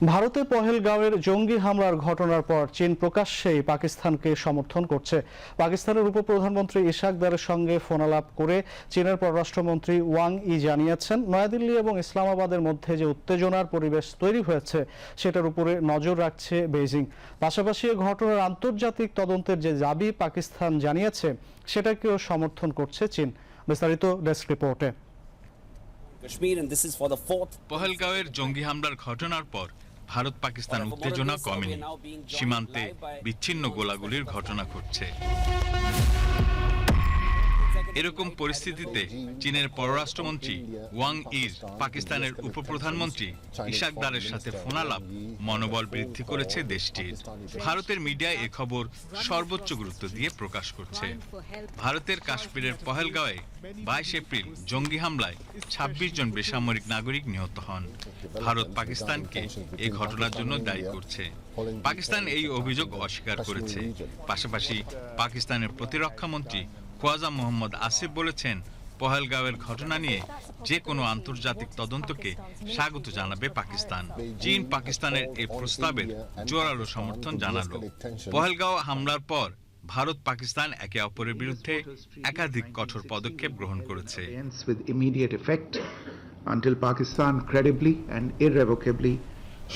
ভারতে পহেলগাঁওয়ের জঙ্গি হামলার ঘটনার পর চীন প্রকাশ্যেই পাকিস্তানকে সমর্থন করছে। পাকিস্তানের উপপ্রধানমন্ত্রী ইশাক দারের সঙ্গে ফোনালাপ করে চীনের পররাষ্ট্রমন্ত্রী ওয়াং ই জানিয়েছেন, নয়াদিল্লি এবং ইসলামাবাদের মধ্যে যে উত্তেজনার পরিবেশ তৈরি হয়েছে সেটার উপরে নজর রাখছে বেইজিং। পাশাপাশি এ ঘটনার আন্তর্জাতিক তদন্তের যে দাবি পাকিস্তান জানিয়েছে সেটাকেও সমর্থন করছে চীন। বিস্তারিত ডেস্ক রিপোর্টে। পহেলগাঁওয়ের জঙ্গি হামলার ঘটনার পর ভারত পাকিস্তান উত্তেজনা কমেনি, সীমান্তে বিচ্ছিন্ন গোলাগুলির ঘটনা ঘটছে। এরকম পরিস্থিতিতে চীনের পররাষ্ট্রমন্ত্রী ওয়াং ইর পাকিস্তানের উপপ্রধানমন্ত্রী ইশাক দারের সাথে ফোনালাপ মনোবল বৃদ্ধি করেছে দেশটির। ভারতের মিডিয়া এ খবর সর্বোচ্চ গুরুত্ব দিয়ে প্রকাশ করছে। ভারতের কাশ্মীরের পহেলগাঁওয়ে 22 এপ্রিল জঙ্গি হামলায় 26 জন বেসামরিক নাগরিক নিহত হন। ভারত পাকিস্তানকে এই ঘটনার জন্য দায়ী করছে। পাকিস্তান এই অভিযোগ অস্বীকার করেছে। পাশাপাশি পাকিস্তানের প্রতিরক্ষা মন্ত্রী খোয়াজা মোহাম্মদ আসিফ বলেছেন, পহেলগাঁওয়ের ঘটনা নিয়ে যে কোনো আন্তর্জাতিক তদন্তকে স্বাগত জানাবে পাকিস্তান। চীন পাকিস্তানের এই প্রস্তাবের জোরালো সমর্থন জানালো। পহেলগাঁও হামলার পর ভারত পাকিস্তান একে অপরের বিরুদ্ধে একাধিক কঠোর পদক্ষেপ গ্রহণ করেছে।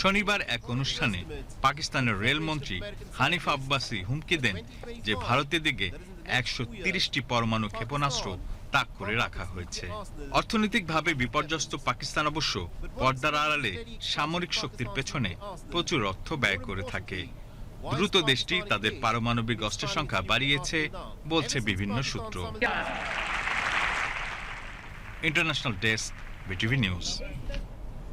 শনিবার এক অনুষ্ঠানে পাকিস্তানের রেলমন্ত্রী হানিফ আব্বাসি হুমকি দেন যে ভারতের দিকে 130টি পরমাণু ক্ষেপণাস্ত্র তাক করে রাখা হয়েছে। অর্থনৈতিকভাবে বিপর্যস্ত পাকিস্তান অবশ্য পর্দার আড়ালে সামরিক শক্তির পেছনে প্রচুর অর্থ ব্যয় করে থাকে। দ্রুত দেশটি তাদের পারমাণবিক অস্ত্রের সংখ্যা বাড়িয়েছে বলছে বিভিন্ন সূত্র। International desk, BTV news.